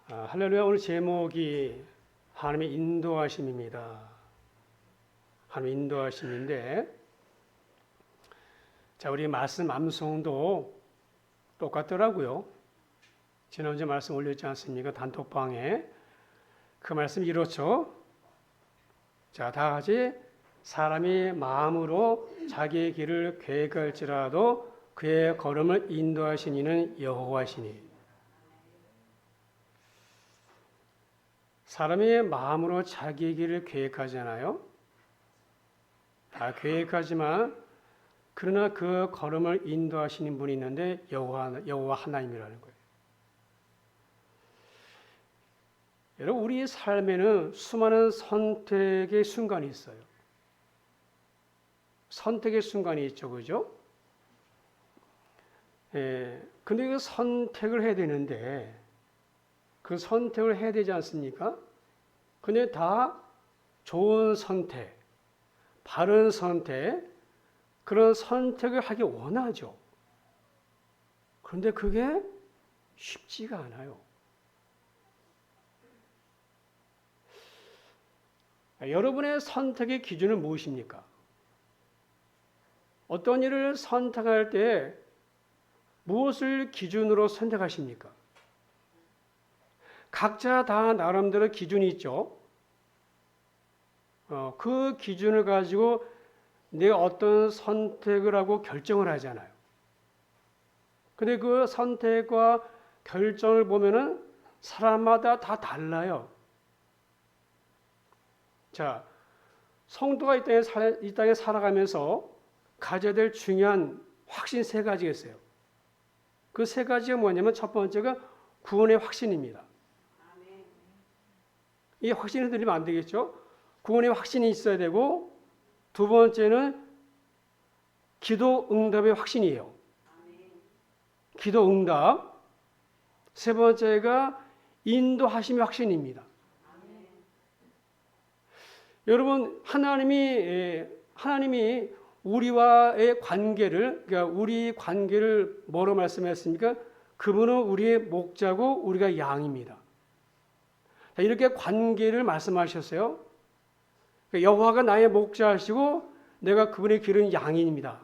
할렐루야. 오늘 제목이 하나님의 인도하심입니다. 하나님의 인도하심인데, 자, 우리 말씀 암송도 똑같더라고요. 지난주에 말씀 올렸지 않습니까? 단톡방에. 그 말씀 이렇죠. 자, 다 같이 사람이 마음으로 자기의 길을 계획할지라도 그의 걸음을 인도하신 이는 여호와시니. 사람이 마음으로 자기의 길을 계획하잖아요. 다 계획하지만 그러나 그 걸음을 인도하시는 분이 있는데 여호와 하나님이라는 거예요. 여러분, 우리 삶에는 수많은 선택의 순간이 있어요. 선택의 순간이 있죠, 그죠? 근데 그 선택을 해야 되는데, 그 선택을 해야 되지 않습니까? 근데 다 좋은 선택, 바른 선택, 그런 선택을 하기 원하죠. 그런데 그게 쉽지가 않아요. 여러분의 선택의 기준은 무엇입니까? 어떤 일을 선택할 때 무엇을 기준으로 선택하십니까? 각자 다 나름대로 기준이 있죠. 그 기준을 가지고 내가 어떤 선택을 하고 결정을 하잖아요. 근데 그 선택과 결정을 보면은 사람마다 다 달라요. 자, 성도가 이 땅에 살아가면서 가져야 될 중요한 확신 세 가지가 있어요. 그 세 가지가 뭐냐면 첫 번째가 구원의 확신입니다. 이 확신을 드리면 안 되겠죠? 구원의 확신이 있어야 되고, 두 번째는 기도 응답의 확신이에요. 기도 응답. 세 번째가 인도하심의 확신입니다. 여러분, 하나님이 우리와의 관계를, 그러니까 우리 관계를 뭐로 말씀하셨습니까? 그분은 우리의 목자고 우리가 양입니다. 이렇게 관계를 말씀하셨어요. 여호와가 나의 목자하시고 내가 그분의 기른 양인입니다.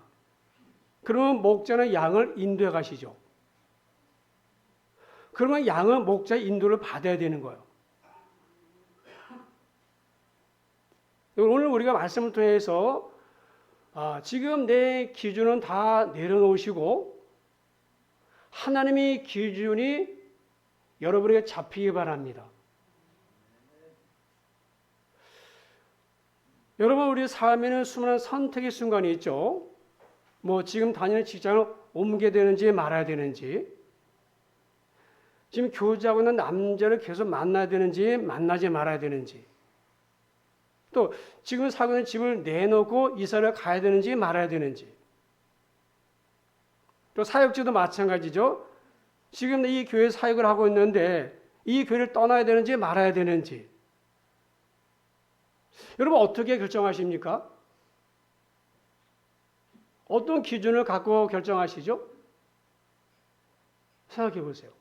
그러면 목자는 양을 인도해 가시죠. 그러면 양은 목자의 인도를 받아야 되는 거예요. 오늘 우리가 말씀을 통해서 지금 내 기준은 다 내려놓으시고 하나님의 기준이 여러분에게 잡히기 바랍니다. 여러분, 우리 삶에는 수많은 선택의 순간이 있죠. 지금 다니는 직장을 옮겨야 되는지 말아야 되는지, 지금 교제하고 있는 남자를 계속 만나야 되는지 만나지 말아야 되는지, 또 지금 살고 있는 집을 내놓고 이사를 가야 되는지 말아야 되는지, 또 사역지도 마찬가지죠. 지금 이 교회 사역을 하고 있는데 이 교회를 떠나야 되는지 말아야 되는지, 여러분 어떻게 결정하십니까? 어떤 기준을 갖고 결정하시죠? 생각해 보세요.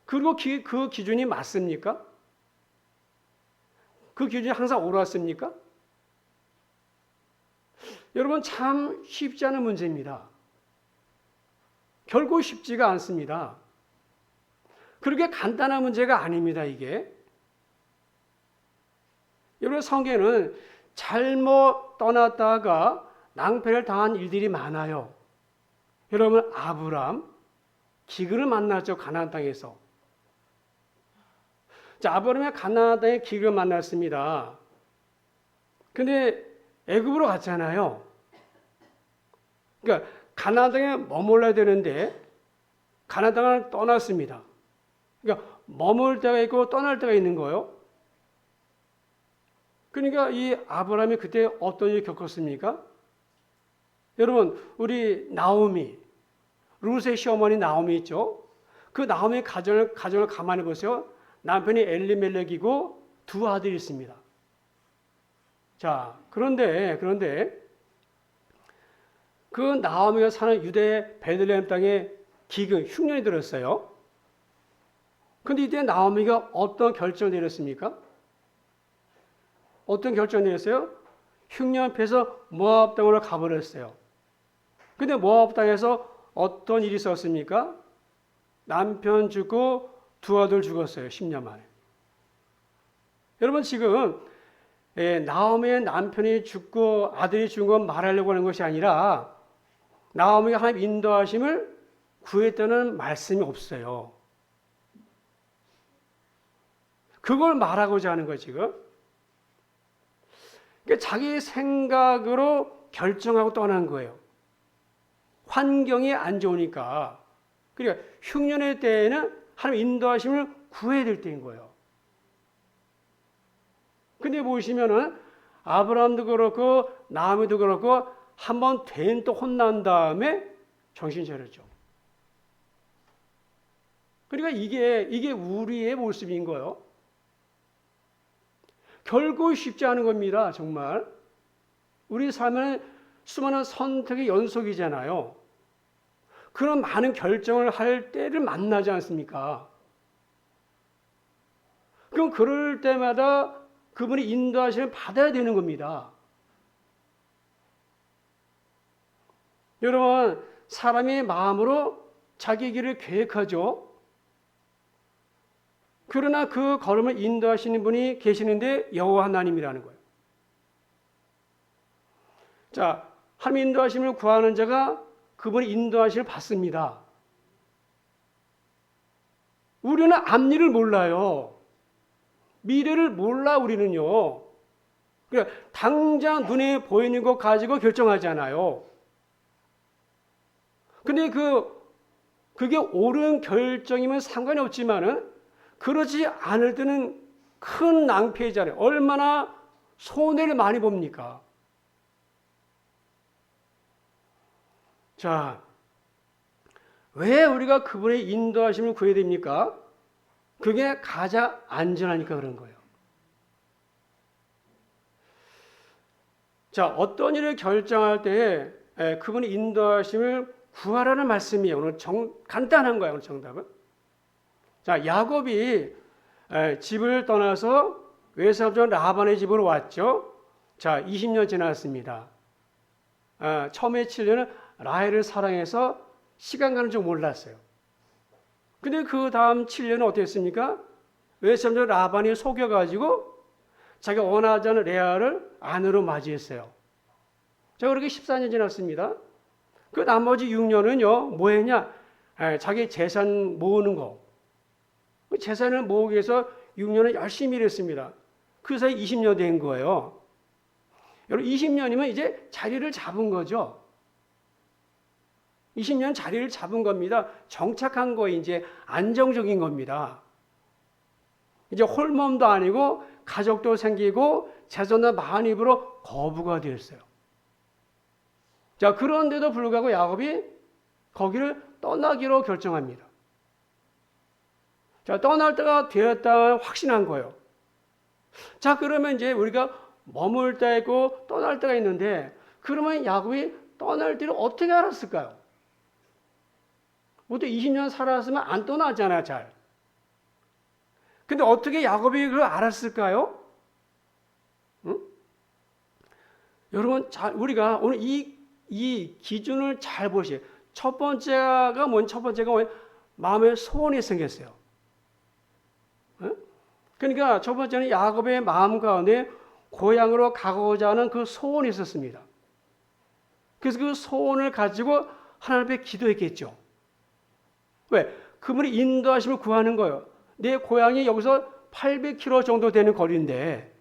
그리고 그 기준이 맞습니까? 그 기준이 항상 옳았습니까? 여러분, 참 쉽지 않은 문제입니다. 결코 쉽지가 않습니다. 그렇게 간단한 문제가 아닙니다, 이게. 여러분, 성경에는 잘못 떠났다가 낭패를 당한 일들이 많아요. 여러분, 아브람, 기근을 만났죠, 가나안 땅에서. 자, 아브람이 가나안 땅에 기근을 만났습니다. 근데 애굽으로 갔잖아요. 그러니까 가나안 땅에 머물러야 되는데 가나안 땅을 떠났습니다. 그러니까 머물 때가 있고 떠날 때가 있는 거예요. 그러니까 이 아브라함이 그때 어떤 일을 겪었습니까? 여러분, 우리 나오미, 룻의 시어머니 나오미 있죠? 그 나오미의 가정을 가만히 보세요. 남편이 엘리멜렉이고 두 아들이 있습니다. 자, 그런데 그 나오미가 사는 유대 베들레헴 땅에 기근, 흉년이 들었어요. 근데 이때 나오미가 어떤 결정을 내렸습니까? 어떤 결정을 내렸어요? 흉년 앞에서 모압 땅으로 가버렸어요. 근데 모압 땅에서 어떤 일이 있었습니까? 남편 죽고 두 아들 죽었어요. 10년 만에. 여러분 지금 나오미의 남편이 죽고 아들이 죽은 건 말하려고 하는 것이 아니라 나오미가 하나님 인도하심을 구했다는 말씀이 없어요. 그걸 말하고자 하는 거예요, 지금. 그러니까 자기 생각으로 결정하고 떠난 거예요. 환경이 안 좋으니까. 그러니까 흉년의 때에는 하나님 인도하심을 구해야 될 때인 거예요. 근데 보시면은 아브라함도 그렇고 나오미도 그렇고 한 번 된 또 혼난 다음에 정신 차렸죠. 그러니까 이게 우리의 모습인 거예요. 결코 쉽지 않은 겁니다. 정말. 우리 삶은 수많은 선택의 연속이잖아요. 그런 많은 결정을 할 때를 만나지 않습니까? 그럼 그럴 때마다 그분이 인도하심을 받아야 되는 겁니다. 여러분, 사람이 마음으로 자기 길을 계획하죠. 그러나 그 걸음을 인도하시는 분이 계시는데 여호와 하나님이라는 거예요. 자, 하나님 인도하심을 구하는 자가 그분의 인도하심을 받습니다. 우리는 앞일을 몰라요. 미래를 몰라 우리는요. 그러니까 당장 눈에 보이는 것 가지고 결정하잖아요. 근데 그게 옳은 결정이면 상관이 없지만은 그러지 않을 때는 큰 낭패잖아요. 얼마나 손해를 많이 봅니까? 자, 왜 우리가 그분의 인도하심을 구해야 됩니까? 그게 가장 안전하니까 그런 거예요. 자, 어떤 일을 결정할 때 그분의 인도하심을 구하라는 말씀이에요. 오늘 간단한 거예요. 오늘 정답은. 자, 야곱이 집을 떠나서 외삼촌 라반의 집으로 왔죠. 자, 20년 지났습니다. 처음에 7년은 라헬을 사랑해서 시간 가는 줄 몰랐어요. 근데 그 다음 7년은 어땠습니까? 외삼촌 라반이 속여가지고 자기가 원하지 않은 레아를 아내로 맞이했어요. 자, 그렇게 14년 지났습니다. 그 나머지 6년은요, 뭐 했냐? 자기 재산 모으는 거. 재산을 모으기 위해서 6년을 열심히 일했습니다. 그 사이 20년 된 거예요. 여러분, 20년이면 이제 자리를 잡은 거죠. 20년 자리를 잡은 겁니다. 정착한 거 이제 안정적인 겁니다. 이제 홀몸도 아니고 가족도 생기고 재산도 많은 입으로 거부가 되었어요. 자, 그런데도 불구하고 야곱이 거기를 떠나기로 결정합니다. 자, 떠날 때가 되었다 확신한 거예요. 자, 그러면 이제 우리가 머물 때가 있고 떠날 때가 있는데 그러면 야곱이 떠날 때를 어떻게 알았을까요? 보통 20년 살았으면 안 떠나잖아요, 잘. 근데 어떻게 야곱이 그걸 알았을까요? 응? 여러분, 우리가 오늘 이 기준을 잘 보시죠. 첫 번째가 뭐냐? 마음에 소원이 생겼어요. 응? 그러니까 첫 번째는 야곱의 마음 가운데 고향으로 가고자 하는 그 소원이 있었습니다. 그래서 그 소원을 가지고 하나님 앞에 기도했겠죠. 왜? 그분이 인도하심을 구하는 거예요. 내 고향이 여기서 800km 정도 되는 거리인데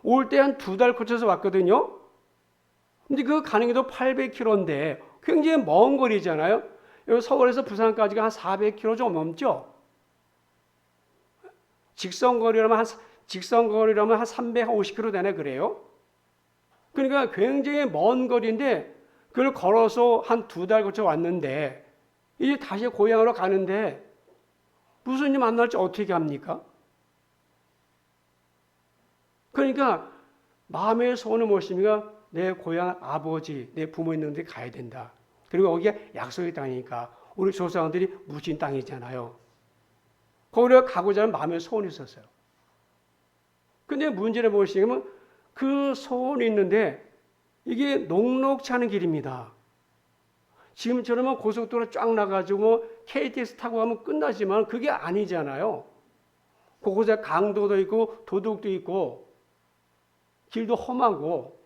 올 때 한 2달 거쳐서 왔거든요. 근데 그 가는 게도 800km인데 굉장히 먼 거리잖아요. 여기 서울에서 부산까지가 한 400km 좀 넘죠. 직선거리라면 한 350km 되네 그래요. 그러니까 굉장히 먼 거리인데 그걸 걸어서 한 2달 거쳐 왔는데 이제 다시 고향으로 가는데 무슨 일 만날지 어떻게 합니까? 그러니까 마음의 소원을 무엇입니까? 내 고향 아버지, 내 부모 있는 데 가야 된다. 그리고 거기가 약속의 땅이니까 우리 조상들이 묻힌 땅이잖아요. 거기를 가고자 하는 마음의 소원이 있었어요. 근데 문제는 무엇이냐면 그 소원이 있는데 이게 녹록치 않은 길입니다. 지금처럼 고속도로 쫙 나가지고 KTX 타고 가면 끝나지만 그게 아니잖아요. 곳곳에 강도도 있고 도둑도 있고 길도 험하고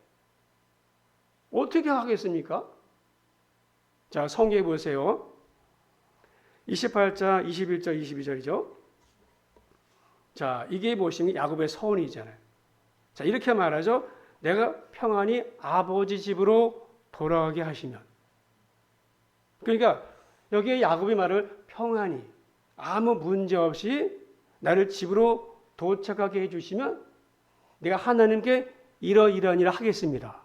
어떻게 하겠습니까? 자, 성경에 보세요. 28장 21절 22절이죠. 자, 이게 보시면 야곱의 소원이잖아요. 자, 이렇게 말하죠. 내가 평안히 아버지 집으로 돌아가게 하시면. 그러니까 여기에 야곱이 말을 평안히 아무 문제 없이 나를 집으로 도착하게 해주시면 내가 하나님께 이러이러한 일을 하겠습니다.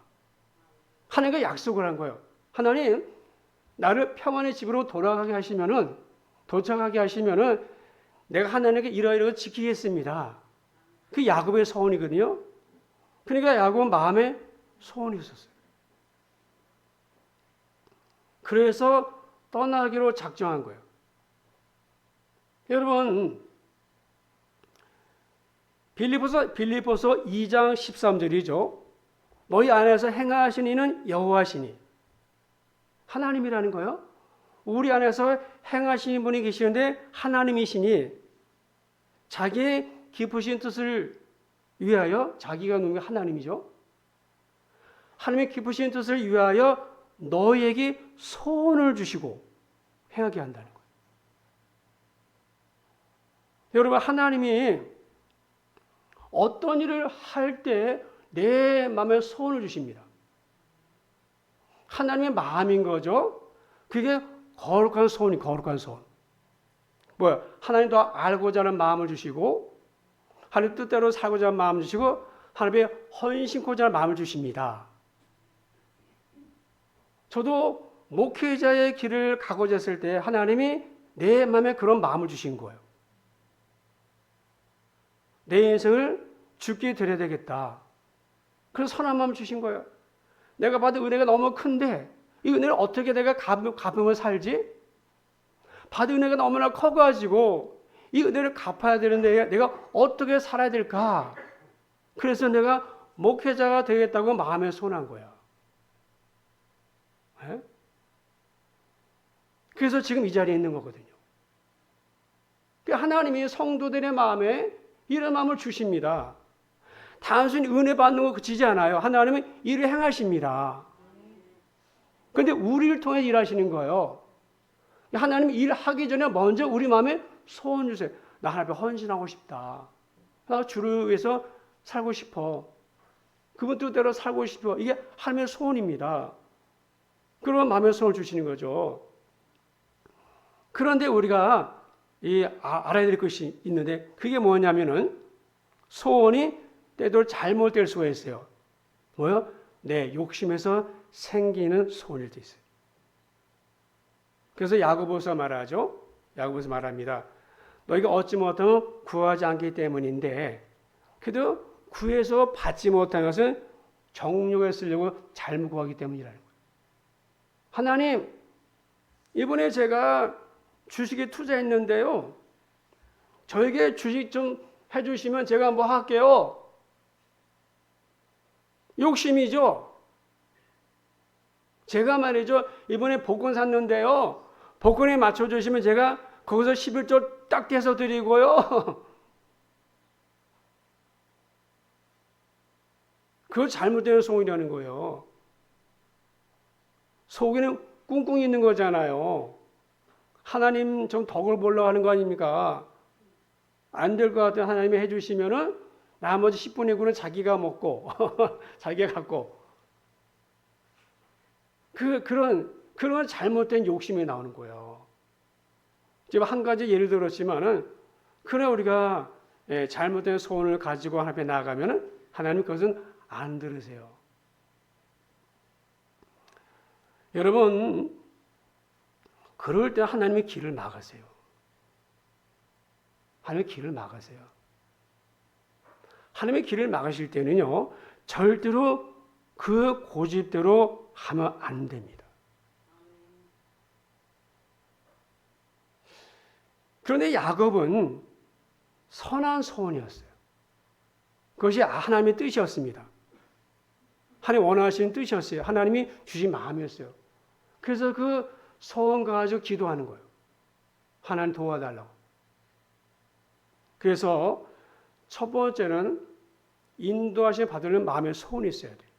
하나님과 약속을 한 거예요. 하나님, 나를 평안히 집으로 돌아가게 하시면은, 도착하게 하시면은 내가 하나님께 이러이러한 지키겠습니다. 그 야곱의 소원이거든요. 그러니까 야곱은 마음에 소원이 있었어요. 그래서 떠나기로 작정한 거예요. 여러분, 빌립보서 2장 13절이죠. 너희 안에서 행하신 이는 여호와시니. 하나님이라는 거예요. 우리 안에서 행하시는 분이 계시는데 하나님이시니 자기의 깊으신 뜻을 위하여, 자기가 누구냐? 하나님이죠. 하나님의 깊으신 뜻을 위하여 너희에게 소원을 주시고 행하게 한다는 거예요. 여러분, 하나님이 어떤 일을 할 때 내 마음에 소원을 주십니다. 하나님의 마음인 거죠. 그게 거룩한 소원이 거룩한 소원. 뭐야? 하나님 더 알고자 하는 마음을 주시고 하나님 뜻대로 살고자 하는 마음을 주시고 하나님의 헌신코자 하는 마음을 주십니다. 저도 목회자의 길을 가고자 했을 때 하나님이 내 마음에 그런 마음을 주신 거예요. 내 인생을 주께 드려야 되겠다. 그래서 선한 마음을 주신 거예요. 내가 받은 은혜가 너무 큰데 이 은혜를 어떻게 내가 갚으며 살지? 받은 은혜가 너무나 커가지고 이 은혜를 갚아야 되는데 내가 어떻게 살아야 될까? 그래서 내가 목회자가 되겠다고 마음에 소원한 거야. 네? 그래서 지금 이 자리에 있는 거거든요. 하나님이 성도들의 마음에 이런 마음을 주십니다. 단순히 은혜 받는 거 그치지 않아요. 하나님은 일을 행하십니다. 그런데 우리를 통해 일하시는 거예요. 하나님이 일하기 전에 먼저 우리 마음에 소원 주세요. 나 하나님 앞에 헌신하고 싶다. 나 주를 위해서 살고 싶어. 그분 뜻대로 살고 싶어. 이게 하나님의 소원입니다. 그러면 마음의 소원을 주시는 거죠. 그런데 우리가 알아야 될 것이 있는데 그게 뭐냐면은 소원이 때도 잘못될 수가 있어요. 뭐요? 내 욕심에서 생기는 소원일 수 있어요. 그래서 야고보서 말하죠. 야고보서 말합니다. 너희가 얻지 못하면 구하지 않기 때문인데 그래도 구해서 받지 못한 것은 정욕에 쓰려고 잘못 구하기 때문이라는 거예요. 하나님, 이번에 제가 주식에 투자했는데요. 저에게 주식 좀 해주시면 제가 뭐 할게요. 욕심이죠. 제가 말이죠. 이번에 복권 샀는데요. 복권에 맞춰주시면 제가 거기서 11조 딱 떼서 드리고요. 그거 잘못된 소원이라는 거예요. 속에는 꿍꿍 있는 거잖아요. 하나님 좀 덕을 보려고 하는 거 아닙니까? 안 될 것 같은 하나님이 해주시면은 나머지 10분의 9는 자기가 먹고 자기가 갖고 그런 잘못된 욕심이 나오는 거예요. 지금 한 가지 예를 들었지만은 그래 우리가 잘못된 소원을 가지고 하나님 앞에 나아가면은 하나님 그것은 안 들으세요. 여러분 그럴 때 하나님의 길을 막으세요. 하나님의 길을 막으세요. 하나님의 길을 막으실 때는요, 절대로 그 고집대로 하면 안 됩니다. 그런데 야곱은 선한 소원이었어요. 그것이 하나님의 뜻이었습니다. 하나님 원하시는 뜻이었어요. 하나님이 주신 마음이었어요. 그래서 그 소원 가지고 기도하는 거예요. 하나님 도와달라고. 그래서 첫 번째는 인도하심 받으려는 마음의 소원이 있어야 돼요.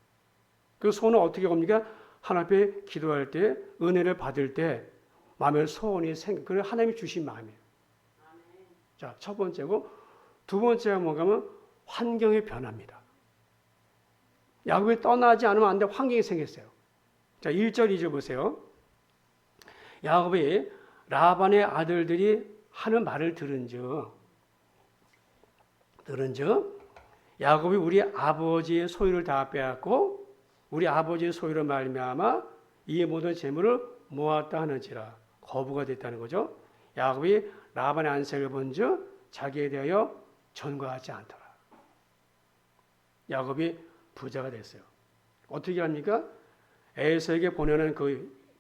그 소원은 어떻게 옵니까? 하나님 앞에 기도할 때, 은혜를 받을 때 마음의 소원이 그건 하나님이 주신 마음이에요. 자, 첫 번째고, 두 번째가 뭔가 하면 환경의 변화입니다. 야곱이 떠나지 않으면 안 돼. 환경이 생겼어요. 자, 1절, 2절 보세요. 야곱이 라반의 아들들이 하는 말을 들은즉 야곱이 우리 아버지의 소유를 다 빼앗고 우리 아버지의 소유로 말미암아 이 모든 재물을 모았다 하는지라. 거부가 됐다는 거죠. 야곱이 라반의 안색을 본즉 자기에 대하여 전과하지 않더라. 야곱이 부자가 됐어요. 어떻게 합니까? 에서에게 보내는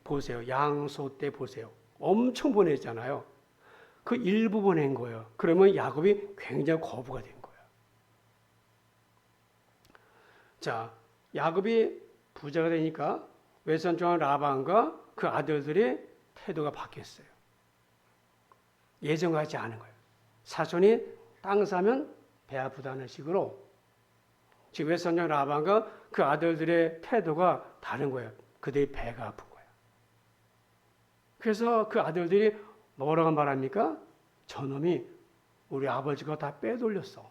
보세요. 양소 때 보세요. 엄청 보냈잖아요. 그 일부 보낸 거예요. 그러면 야곱이 굉장히 거부가 된 거예요. 자, 야곱이 부자가 되니까 외삼촌 라반과 그 아들들의 태도가 바뀌었어요. 예전 같지 않은 거예요. 사촌이 땅 사면 배 아프다는 식으로 지금 외삼촌 라반과 그 아들들의 태도가 다른 거예요. 그들이 배가 아픈 거예요. 그래서 그 아들들이 뭐라고 말합니까? 저놈이 우리 아버지가 다 빼돌렸어.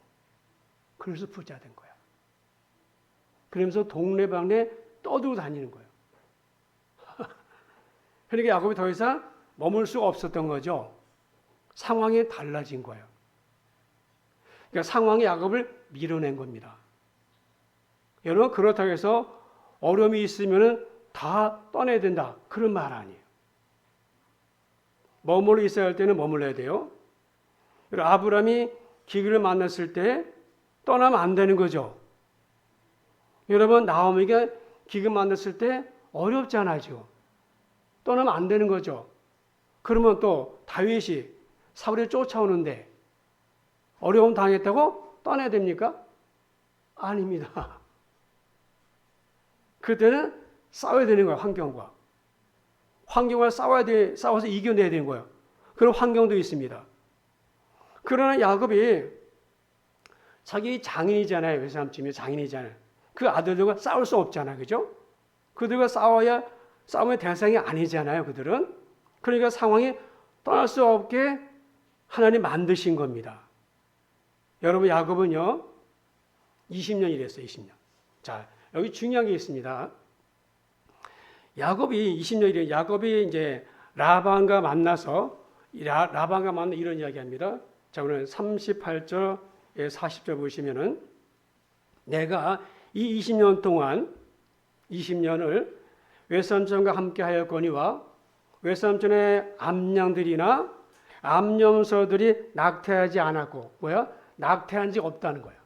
그래서 부자 된 거야. 그러면서 동네방네 떠들고 다니는 거예요. 그러니까 야곱이 더 이상 머물 수가 없었던 거죠. 상황이 달라진 거예요. 그러니까 상황이 야곱을 밀어낸 겁니다. 여러분, 그렇다고 해서 어려움이 있으면 다 떠나야 된다. 그런 말 아니에요. 머물러 있어야 할 때는 머물러야 돼요. 아브라함이 기근을 만났을 때 떠나면 안 되는 거죠. 여러분, 나오미가 기근 만났을 때 어렵잖아요, 지금. 떠나면 안 되는 거죠. 그러면 또 다윗이 사울이 쫓아오는데 어려움 당했다고 떠나야 됩니까? 아닙니다. 그때는 싸워야 되는 거예요, 환경과. 환경과 싸워서 이겨내야 되는 거예요. 그런 환경도 있습니다. 그러나 야곱이 자기 장인이잖아요. 외삼촌이 장인이잖아요. 그 아들들과 싸울 수 없잖아요. 그죠? 그들과 싸움의 대상이 아니잖아요. 그들은. 그러니까 상황이 떠날 수 없게 하나님 만드신 겁니다. 여러분, 야곱은요, 20년 일했어요. 20년. 자, 여기 중요한 게 있습니다. 야곱이 20년 일해, 야곱이 이제 라반과 만나서, 이런 이야기 합니다. 자, 오늘 38절, 40절 보시면은, 내가 이 20년 동안, 20년을 외삼촌과 함께 하였거니와 외삼촌의 암양들이나 암염소들이 낙태하지 않았고, 낙태한 적 없다는 거야.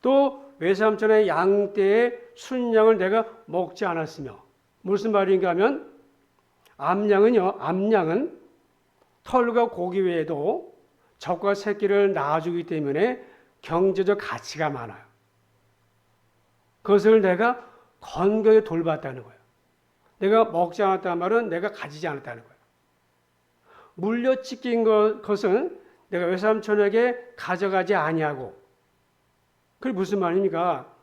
또 외삼촌의 양떼의 순양을 내가 먹지 않았으며, 무슨 말인가 하면 암양은 털과 고기 외에도 젖과 새끼를 낳아주기 때문에 경제적 가치가 많아요. 그것을 내가 건강히 돌봤다는 거예요. 내가 먹지 않았다는 말은 내가 가지지 않았다는 거예요. 물려찢긴 것은 내가 외삼촌에게 가져가지 아니하고, 그게 무슨 말입니까?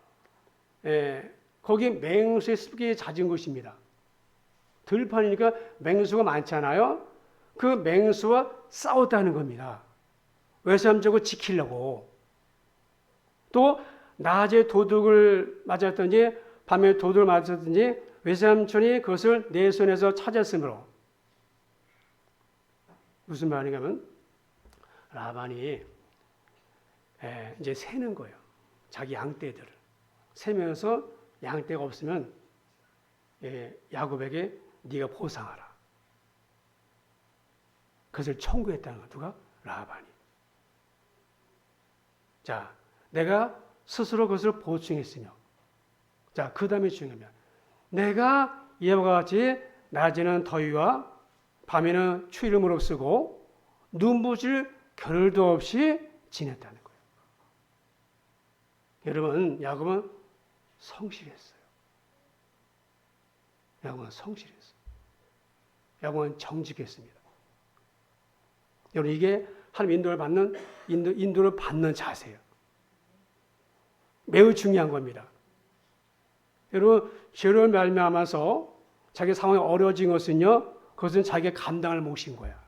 거기 맹수의 습격이 잦은 곳입니다. 들판이니까 맹수가 많잖아요. 그 맹수와 싸웠다는 겁니다. 외삼촌을 지키려고. 또 낮에 도둑을 맞았든지 밤에 도둑을 맞았든지 외삼촌이 그것을 내 손에서 찾았으므로. 무슨 말인가 하면 라반이 이제 세는 거예요. 자기 양떼들을 세면서 양떼가 없으면 야곱에게 네가 보상하라. 그것을 청구했다는 거. 누가? 라반이. 자, 내가 스스로 그것을 보충했으며, 자, 그 다음에 중요하면 내가 이와 같이 낮에는 더위와 밤에는 추위를 무릅쓰고 눈부실 결을도 없이 지냈다는 거예요. 여러분, 야곱은 성실했어요. 야곱은 성실했어요. 야곱은 정직했습니다. 여러분, 이게 하나님 인도를 받는 자세예요. 매우 중요한 겁니다. 여러분, 죄를 말미암아서 자기 상황이 어려워진 것은요, 그것은 자기가 감당할 몫인 거야.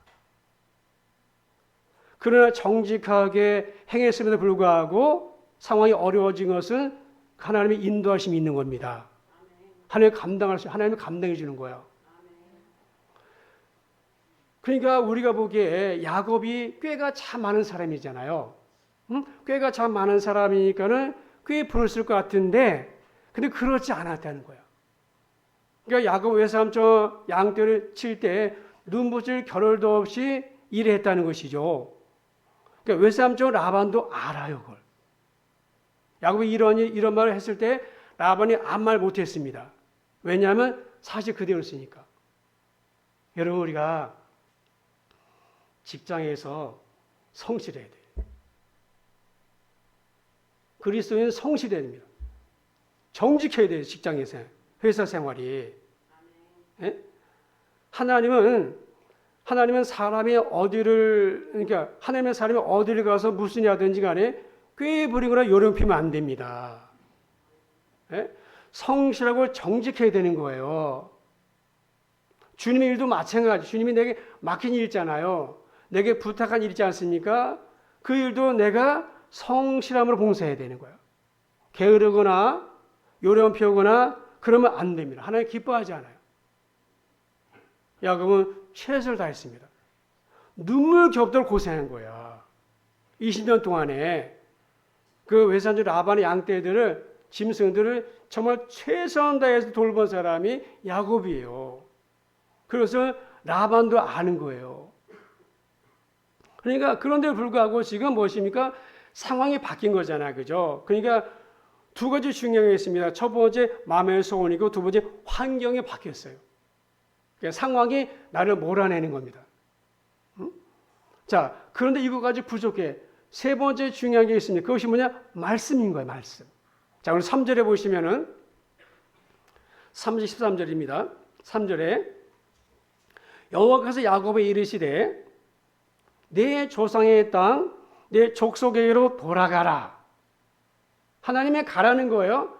그러나 정직하게 행했음에도 불구하고 상황이 어려워진 것은 하나님의 인도하심이 있는 겁니다. 하나님이 감당해 주는 거예요. 그러니까 우리가 보기에 야곱이 꾀가 참 많은 사람이잖아요. 꾀가 참 많은 사람이니까는 꽤 부러웠을 것 같은데, 근데 그렇지 않았다는 거예요. 그러니까 야곱 외삼촌 양떼를 칠 때 눈부실 겨를도 없이 일했다는 것이죠. 그러니까 외삼촌 라반도 알아요, 그걸. 야곱이 이런 말을 했을 때 라반이 아무 말 못했습니다. 왜냐하면 사실 그대로였으니까. 여러분, 우리가 직장에서 성실해야 돼요. 그리스도인은 성실해야 됩니다. 정직해야 돼요, 직장에서. 회사 생활이. 예? 하나님은 사람이 하나님의 사람이 어디를 가서 무슨 일하든지 간에 꾀 부리거나 요령 피면 안 됩니다. 예? 성실하고 정직해야 되는 거예요. 주님의 일도 마찬가지. 주님이 내게 맡긴 일 있잖아요. 내게 부탁한 일 있지 않습니까? 그 일도 내가 성실함으로 봉사해야 되는 거예요. 게으르거나 요령 피우거나 그러면 안 됩니다. 하나님 기뻐하지 않아요. 야곱은 최선을 다했습니다. 눈물 겹도록 고생한 거야. 20년 동안에 그 외산주 라반의 양떼들을, 짐승들을 정말 최선 다해서 돌본 사람이 야곱이에요. 그래서 라반도 아는 거예요. 그러니까 그런데 불구하고 지금 무엇입니까? 상황이 바뀐 거잖아요. 그죠? 그러니까 두 가지 중요한 게 있습니다. 첫 번째 마음의 소원이고 두 번째 환경이 바뀌었어요. 그러니까 상황이 나를 몰아내는 겁니다. 자, 그런데 이거까지 부족해. 세 번째 중요한 게 있습니다. 그것이 뭐냐? 말씀인 거예요. 말씀. 자, 오늘 3절에 보시면은 3절 13절입니다. 3절에 여호와께서 야곱에 이르시되 내 조상의 땅, 내 족속에게로 돌아가라. 하나님의 가라는 거예요.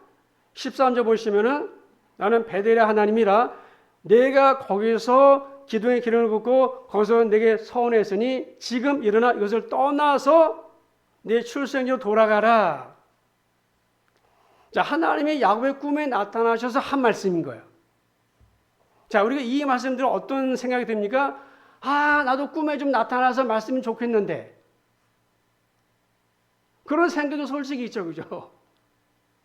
13절 보시면은 나는 베델의 하나님이라 내가 거기서 기둥에 기름을 붓고 거기서 내게 서원했으니 지금 일어나 이것을 떠나서 내 출생지로 돌아가라. 자, 하나님이 야곱의 꿈에 나타나셔서 한 말씀인 거예요. 자, 우리가 이 말씀 들으면 어떤 생각이 듭니까? 아, 나도 꿈에 좀 나타나서 말씀이 좋겠는데. 그런 생각도 솔직히 있죠, 그죠?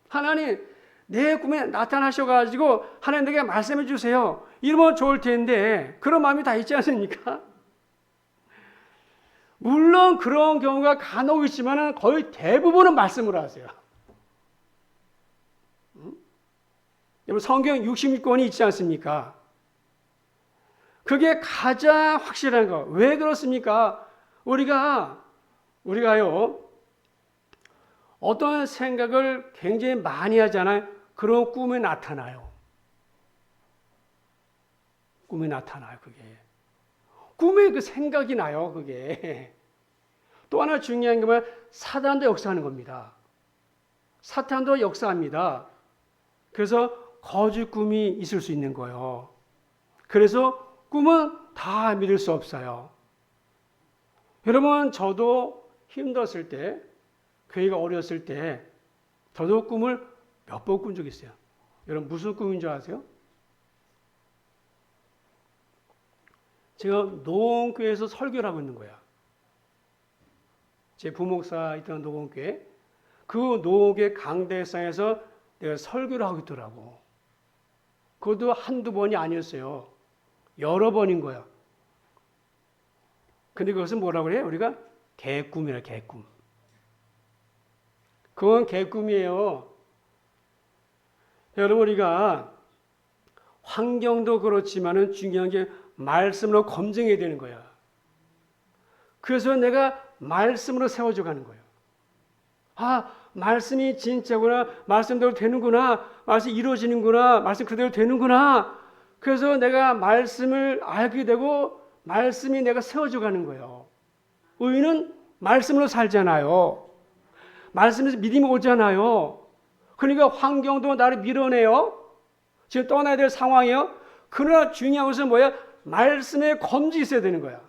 하나님, 내 꿈에 나타나셔가지고 하나님 내게 말씀해 주세요. 이러면 좋을 텐데 그런 마음이 다 있지 않습니까? 물론 그런 경우가 간혹 있지만 거의 대부분은 말씀으로 하세요. 여러분, 성경 66권이 있지 않습니까? 그게 가장 확실한 거. 왜 그렇습니까? 우리가요, 어떤 생각을 굉장히 많이 하잖아요. 그런 꿈에 나타나요. 꿈에 나타나요, 그게. 꿈에 그 생각이 나요, 그게. 또 하나 중요한 게 뭐야? 사단도 역사하는 겁니다. 사탄도 역사합니다. 그래서 거짓 꿈이 있을 수 있는 거예요. 그래서 꿈은 다 믿을 수 없어요. 여러분, 저도 힘들었을 때, 교회가 어렸을 때, 저도 꿈을 몇 번 꾼 적이 있어요. 여러분, 무슨 꿈인 줄 아세요? 제가 노원교회에서 설교를 하고 있는 거야. 제 부목사 있던 노원교회. 그 노원교회 강대상에서 내가 설교를 하고 있더라고. 그것도 한두 번이 아니었어요. 여러 번인 거야. 근데 그것은 뭐라고 그래요? 우리가 개꿈이라, 개꿈. 그건 개꿈이에요. 여러분, 우리가 환경도 그렇지만은 중요한 게 말씀으로 검증해야 되는 거야. 그래서 내가 말씀으로 세워져 가는 거예요. 아, 말씀이 진짜구나. 말씀대로 되는구나. 말씀이 이루어지는구나. 말씀 그대로 되는구나. 그래서 내가 말씀을 알게 되고 말씀이 내가 세워져 가는 거예요. 의인은 말씀으로 살잖아요. 말씀에서 믿음이 오잖아요. 그러니까 환경도 나를 밀어내요. 지금 떠나야 될 상황이에요. 그러나 중요한 것은 뭐야? 말씀에 검증이 있어야 되는 거야.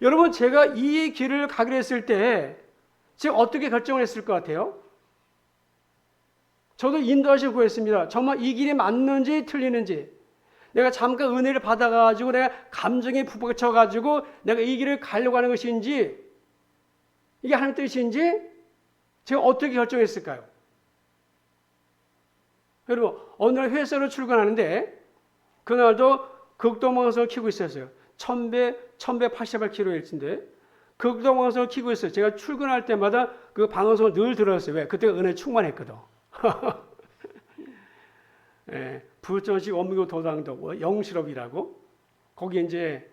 여러분, 제가 이 길을 가기로 했을 때 제가 어떻게 결정을 했을 것 같아요? 저도 인도하시고 구했습니다. 정말 이 길이 맞는지 틀리는지. 내가 잠깐 은혜를 받아가지고 내가 감정에 부딪혀가지고 내가 이 길을 가려고 하는 것인지 이게 하나님 뜻인지 제가 어떻게 결정했을까요? 여러분, 어느 날 회사로 출근하는데 그날도 극동방송을 켜고 있었어요. 1180kHz인데 극동방송을 켜고 있어요. 제가 출근할 때마다 그 방송을 늘 들었어요. 왜? 그때가 은혜 충만했거든. 예, 부천시 원무교 도당도 영실업이라고 거기 이제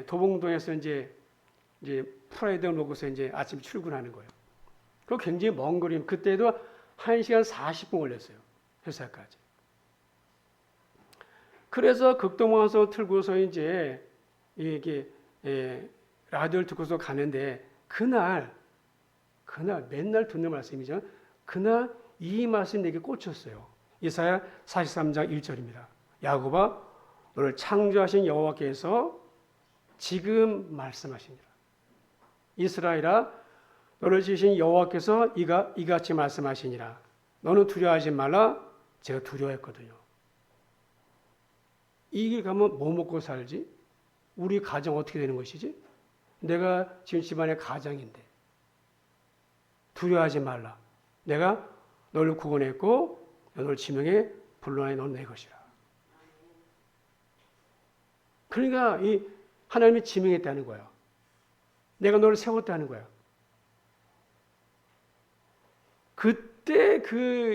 도봉동에서 이제 프라이드 놓고서 이제 아침 출근하는 거예요. 그 굉장히 먼 거리. 그때도 1시간 40분 걸렸어요. 회사까지. 그래서 극동방송 틀고서 이제 이게 라디오를 듣고서 가는데 그날 맨날 듣는 말씀이죠. 그날 이 말씀이 내게 꽂혔어요. 이사야 43장 1절입니다. 야곱아, 너를 창조하신 여호와께서 지금 말씀하시니라. 이스라엘아, 너를 지으신 여호와께서 이같이 말씀하시니라. 너는 두려워하지 말라. 제가 두려워했거든요. 이 길 가면 뭐 먹고 살지? 우리 가정 어떻게 되는 것이지? 내가 지금 집안의 가장인데 두려워하지 말라. 내가 너를 구원했고 너를 지명해 불러내 넌 내 것이라. 그러니까 이 하나님이 지명했다는 거야. 내가 너를 세웠다는 거야. 그때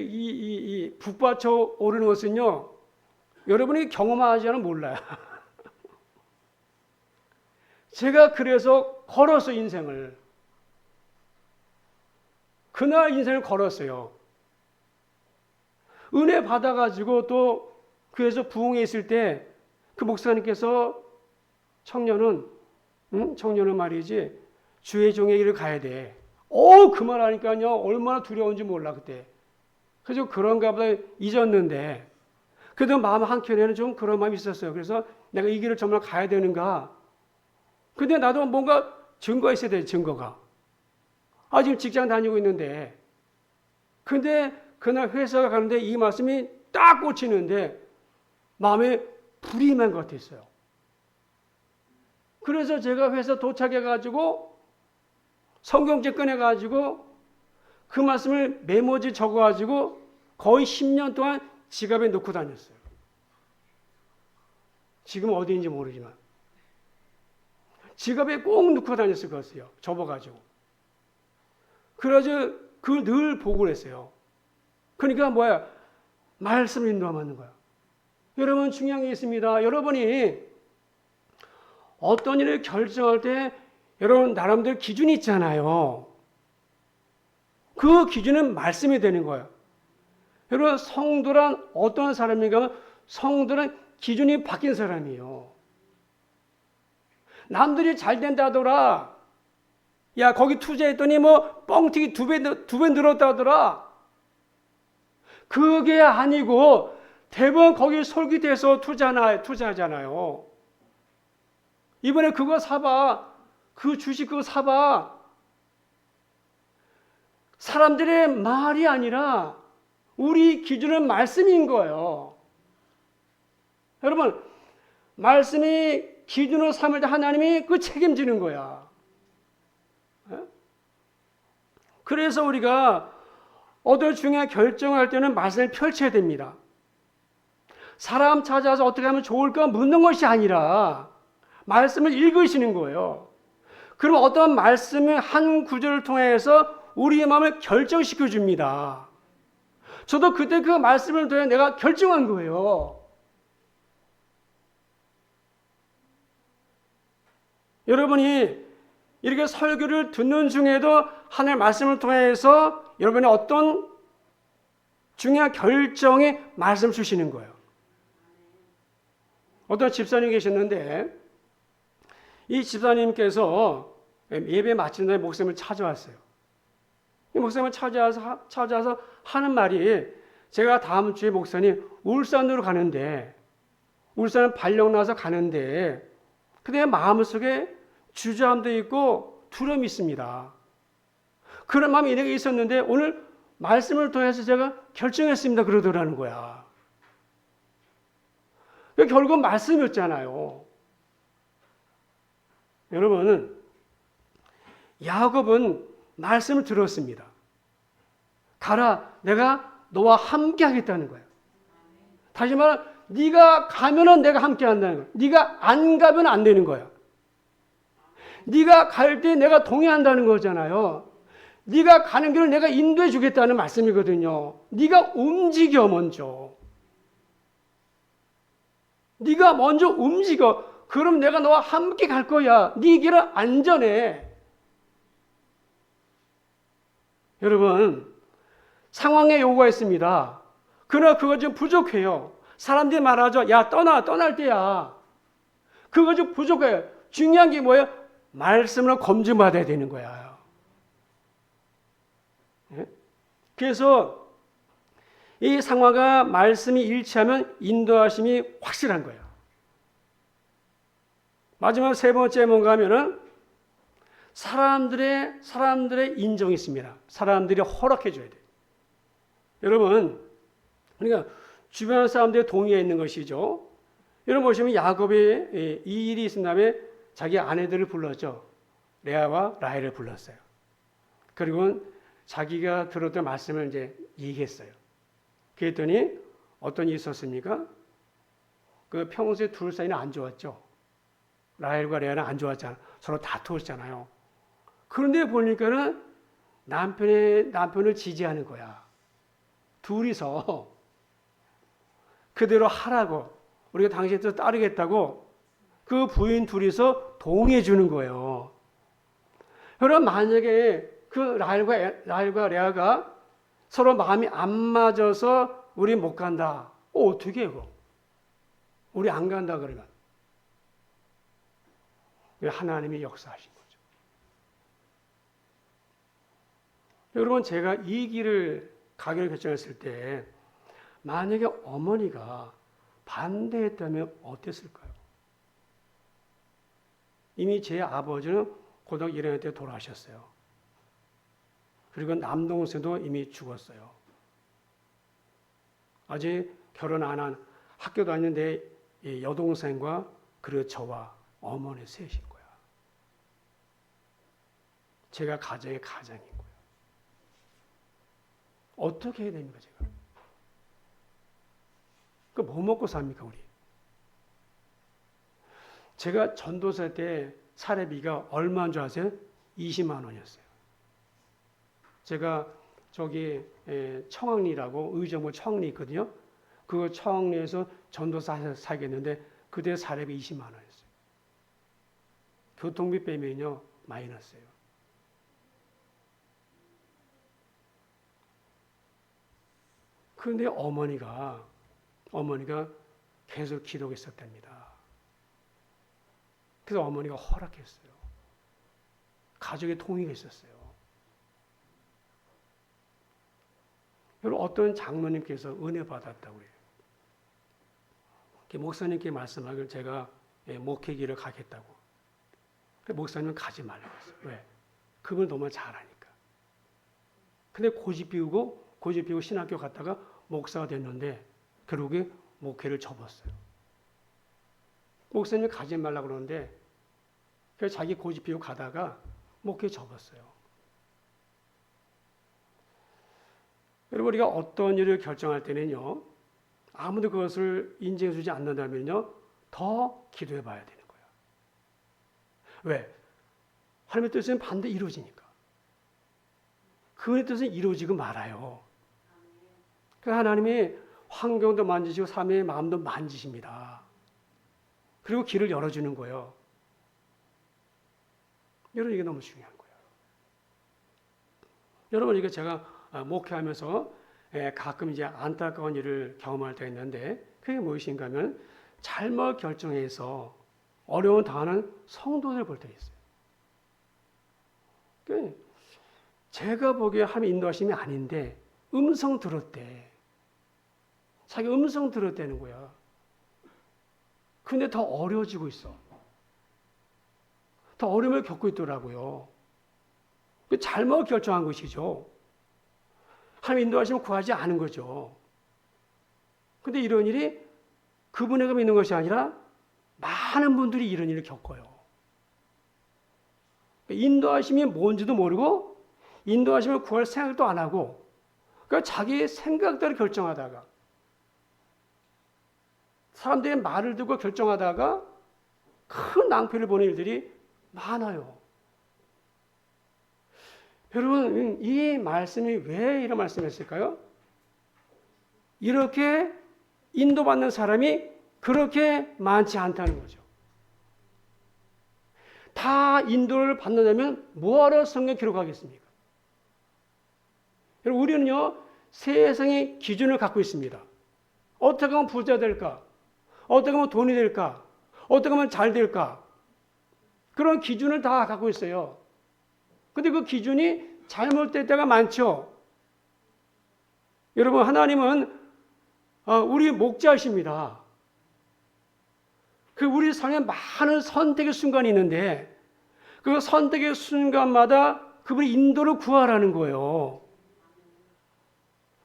이 북받쳐 오르는 것은요, 여러분이 경험하지 않으면 몰라요. 제가 그래서 걸었어요, 인생을. 그날 인생을 걸었어요. 은혜 받아가지고 또 교회에서 부흥회 있을 때 그 목사님께서 청년은 말이지 주의 종의 길을 가야 돼. 그 말 하니까요 얼마나 두려운지 몰라 그때. 그래서 그런가 보다 잊었는데 그래도 마음 한켠에는 좀 그런 마음이 있었어요. 그래서 내가 이 길을 정말 가야 되는가. 근데 나도 뭔가 증거가 있어야 돼. 증거가. 지금 직장 다니고 있는데 근데 그날 회사가 가는데 이 말씀이 딱 꽂히는데 마음에 불이 임한 것 같았어요. 그래서 제가 회사 도착해가지고 성경책 꺼내가지고 그 말씀을 메모지 적어가지고 거의 10년 동안 지갑에 넣고 다녔어요. 지금 어디인지 모르지만 지갑에 꼭 넣고 다녔을 것이에요. 접어가지고. 그래서 그걸 늘 보고 그랬어요. 그러니까 뭐야? 말씀을 인도하는 거야. 여러분 중요한 게 있습니다. 여러분이 어떤 일을 결정할 때 여러분 나름대로 기준이 있잖아요. 그 기준은 말씀이 되는 거예요. 여러분 성도란 어떤 사람인가? 성도는 기준이 바뀐 사람이에요. 남들이 잘 된다 하더라. 야 거기 투자했더니 뭐 뻥튀기 두 배 늘었다 하더라. 그게 아니고 대부분 거기 솔깃해서 투자하잖아요. 이번에 그거 사봐. 그 주식 그거 사봐. 사람들의 말이 아니라 우리 기준은 말씀인 거예요. 여러분 말씀이 기준으로 삼을 때 하나님이 그 책임지는 거야. 그래서 우리가 어떤 중요한 결정할 때는 말씀을 펼쳐야 됩니다. 사람 찾아서 어떻게 하면 좋을까 묻는 것이 아니라 말씀을 읽으시는 거예요. 그럼 어떤 말씀을 한 구절을 통해서 우리의 마음을 결정시켜 줍니다. 저도 그때 그 말씀을 통해 내가 결정한 거예요. 여러분이 이렇게 설교를 듣는 중에도 하나님의 말씀을 통해서 여러분이 어떤 중요한 결정에 말씀 주시는 거예요. 어떤 집사님 계셨는데 이 집사님께서 예배 마친 다음에 목사님을 찾아왔어요. 이 목사님을 찾아와서 하는 말이 제가 다음 주에 목사님 울산으로 가는데 울산 발령 나서 가는데 그때 마음속에 주저함도 있고 두려움이 있습니다. 그런 마음이 내게 있었는데 오늘 말씀을 통해서 제가 결정했습니다. 그러더라는 거야. 결국 말씀이었잖아요. 여러분, 야곱은 말씀을 들었습니다. 가라, 내가 너와 함께 하겠다는 거야. 다시 말해, 네가 가면은 내가 함께 한다는 거야. 네가 안 가면 안 되는 거야. 네가 갈 때 내가 동의한다는 거잖아요. 네가 가는 길을 내가 인도해 주겠다는 말씀이거든요. 네가 움직여 먼저. 네가 먼저 움직여. 그럼 내가 너와 함께 갈 거야. 네 길은 안전해. 여러분, 상황에 요구가 있습니다. 그러나 그거 좀 부족해요. 사람들이 말하죠. 야, 떠날 때야. 그거 좀 부족해요. 중요한 게 뭐예요? 말씀으로 검증받아야 되는 거야. 그래서 이 상황과 말씀이 일치하면 인도하심이 확실한 거예요. 마지막 세 번째 뭔가 하면은 사람들의 인정이 있습니다. 사람들이 허락해 줘야 돼요. 여러분, 그러니까 주변 사람들의 동의가 있는 것이죠. 여러분 보시면 야곱이 이 일이 있은 다음에 자기 아내들을 불렀죠. 레아와 라헬을 불렀어요. 그리고 자기가 들었던 말씀을 이제 얘기했어요. 그랬더니 어떤 일이 있었습니까? 그 평소에 둘 사이는 안 좋았죠. 라헬과 레아는 안 좋았잖아요. 서로 다투었잖아요. 그런데 보니까는 남편을 지지하는 거야. 둘이서 그대로 하라고, 우리가 당신의 뜻을 따르겠다고 그 부인 둘이서 동의해 주는 거예요. 여러분, 만약에 그 라헬과 레아가 서로 마음이 안 맞아서 우리 못 간다. 어떻게 해요? 우리 안 간다 그러면. 하나님이 역사하신 거죠. 여러분, 제가 이 길을 가기로 결정했을 때 만약에 어머니가 반대했다면 어땠을까요? 이미 제 아버지는 고등학교 1학년 때 돌아가셨어요. 그리고 남동생도 이미 죽었어요. 아직 결혼 안 한 학교 다니는데 여동생과 그리고 저와 어머니 셋인 거야. 제가 가정의 가장인 거예요. 어떻게 해야 됩니까, 제가? 뭐 먹고 삽니까, 우리? 제가 전도사 때 사례비가 얼마인 줄 아세요? 20만 원이었어요. 제가 저기 청학리라고 의정부 청리 있거든요. 그 청리에서 전도사 살겠는데 그때 사례비 20만 원이었어요. 교통비 빼면요 마이너스예요. 그런데 어머니가 계속 기도했었답니다. 그래서 어머니가 허락했어요. 가족의 통의가 있었어요. 여러분, 어떤 장로님께서 은혜 받았다고 해요. 목사님께 말씀하길 제가 목회기를 가겠다고. 목사님은 가지 말라고 했어요. 왜? 그걸 너무 잘하니까. 근데 고집 피우고 신학교 갔다가 목사가 됐는데 결국에 목회를 접었어요. 목사님이 가지 말라고 그러는데 그래서 자기 고집 피우고 가다가 목회 접었어요. 여러분, 우리가 어떤 일을 결정할 때는요, 아무도 그것을 인정해 주지 않는다면요, 더 기도해 봐야 되는 거예요. 왜? 하나님의 뜻은 반드시 이루어지니까. 그분의 뜻은 이루어지고 말아요. 그 하나님이 환경도 만지시고 사람의 마음도 만지십니다. 그리고 길을 열어주는 거예요. 여러분, 이게 너무 중요한 거예요. 여러분, 이게 제가 목회하면서 가끔 이제 안타까운 일을 경험할 때가 있는데, 그게 무엇인가 하면 잘못 결정해서 어려운 당하는 성도들 볼 때가 있어요. 그러니까 제가 보기에 하나님 인도하심이 아닌데 음성 들었대. 자기 음성 들었다는 거야. 근데 더 어려워지고 있어. 더 어려움을 겪고 있더라고요. 잘못 결정한 것이죠. 하나님 인도하심을 구하지 않은 거죠. 근데 이런 일이 그분에게만 있는 것이 아니라 많은 분들이 이런 일을 겪어요. 인도하심이 뭔지도 모르고 인도하심을 구할 생각도 안 하고 그러니까 자기의 생각대로 결정하다가 사람들의 말을 듣고 결정하다가 큰 낭패를 보는 일들이 많아요. 여러분, 이 말씀이 왜 이런 말씀이었을까요? 이렇게 인도받는 사람이 그렇게 많지 않다는 거죠. 다 인도를 받는다면 뭐하러 성경 기록하겠습니까? 여러분, 우리는요, 세상의 기준을 갖고 있습니다. 어떻게 하면 부자 될까? 어떻게 하면 돈이 될까? 어떻게 하면 잘 될까? 그런 기준을 다 갖고 있어요. 근데 그 기준이 잘못될 때가 많죠. 여러분, 하나님은 우리 목자이십니다. 그 우리 삶에 많은 선택의 순간이 있는데 그 선택의 순간마다 그분의 인도를 구하라는 거예요.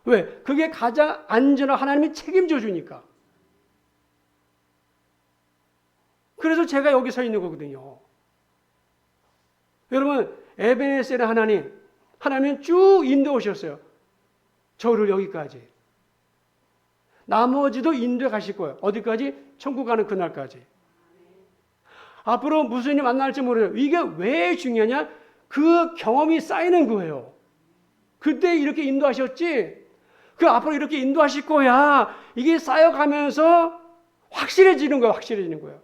왜? 그게 가장 안전한 하나님이 책임져 주니까. 그래서 제가 여기 서 있는 거거든요. 여러분, 에베네셀의 하나님은 쭉 인도해 오셨어요. 저를 여기까지. 나머지도 인도해 가실 거예요. 어디까지? 천국 가는 그날까지. 앞으로 무슨 일이 만날지 모르요. 이게 왜 중요하냐? 그 경험이 쌓이는 거예요. 그때 이렇게 인도하셨지? 그 앞으로 이렇게 인도하실 거야. 이게 쌓여가면서 확실해지는 거예요. 확실해지는 거예요.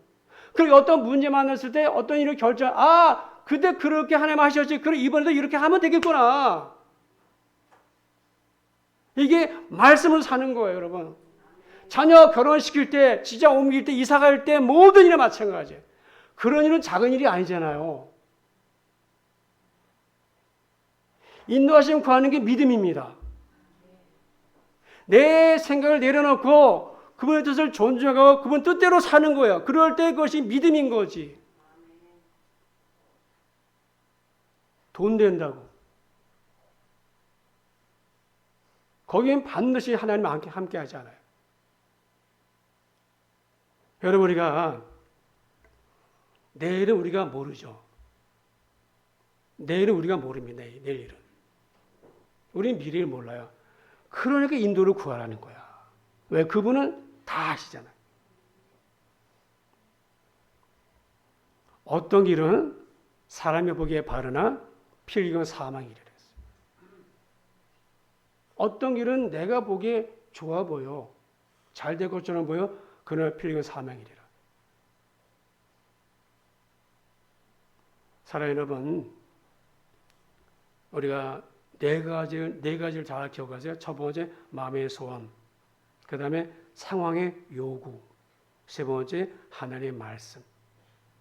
그리고 어떤 문제 만났을 때 어떤 일을 그때 그렇게 하나님 하셨지. 그럼 이번에도 이렇게 하면 되겠구나. 이게 말씀으로 사는 거예요, 여러분. 자녀 결혼시킬 때, 지자 옮길 때, 이사 갈 때 모든 일에 마찬가지예요. 그런 일은 작은 일이 아니잖아요. 인도하심 구하는 게 믿음입니다. 내 생각을 내려놓고 그분의 뜻을 존중하고 그분 뜻대로 사는 거예요. 그럴 때 그것이 믿음인 거지. 돈 된다고. 거기엔 반드시 하나님 함께 하지 않아요. 여러분, 우리가 내일은 우리가 모르죠. 내일은 우리가 모릅니다. 내일은. 우리는 미래를 몰라요. 그러니까 인도를 구하라는 거야. 왜? 그분은 다 아시잖아요. 어떤 길은 사람이 보기에 바르나 피 흘리면 사망이래. 어떤 길은 내가 보기에 좋아 보여. 잘 될 것처럼 보여. 그러나 피 흘리면 사망이리라. 사랑하는 여러분, 우리가 네 가지를 잘 기억하세요. 첫 번째, 마음의 소원. 그 다음에 상황의 요구. 세 번째, 하나님의 말씀.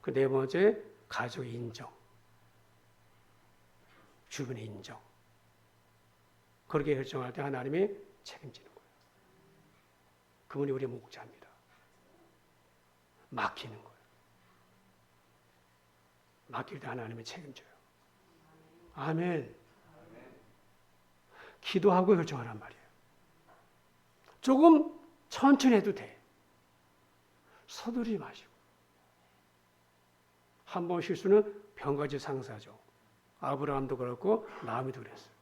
그 네 번째, 가족의 인정. 주변의 인정. 그렇게 결정할 때 하나님이 책임지는 거예요. 그분이 우리의 목자입니다. 맡기는 거예요. 맡길 때 하나님이 책임져요. 아멘. 기도하고 결정하란 말이에요. 조금 천천히 해도 돼. 서두르지 마시고. 한 번 실수는 병가지 상사죠. 아브라함도 그렇고 나아미도 그랬어요.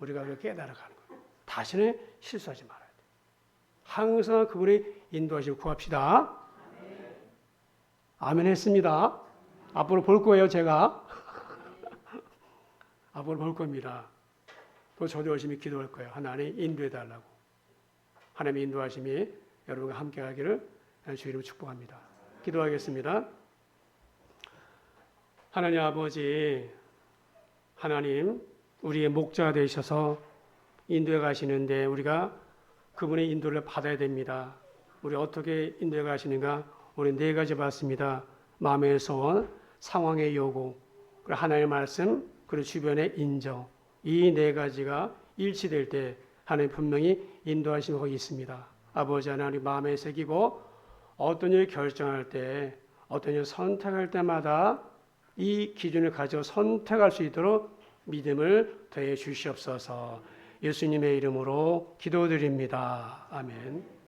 우리가 그걸 깨달아가는 거예요. 다시는 실수하지 말아야 돼요. 항상 그분의 인도하심을 구합시다. 아멘 했습니다. 앞으로 볼 거예요, 제가. 앞으로 볼 겁니다. 또 저도 열심히 기도할 거예요. 하나님 인도해달라고. 하나님의 인도하심이 여러분과 함께 하기를 주의 이름으로 축복합니다. 기도하겠습니다. 하나님 아버지, 하나님 우리의 목자가 되셔서 인도해 가시는데 우리가 그분의 인도를 받아야 됩니다. 우리 어떻게 인도해 가시는가? 우리 네 가지 받습니다. 마음의 소원, 상황의 요구, 그리고 하나님의 말씀, 그리고 주변의 인정. 이 네 가지가 일치될 때 하나님 분명히 인도하심이 거기 있습니다. 아버지 하나님 마음에 새기고 어떤 일을 결정할 때, 어떤 일을 선택할 때마다 이 기준을 가지고 선택할 수 있도록 믿음을 더해 주시옵소서. 예수님의 이름으로 기도드립니다. 아멘.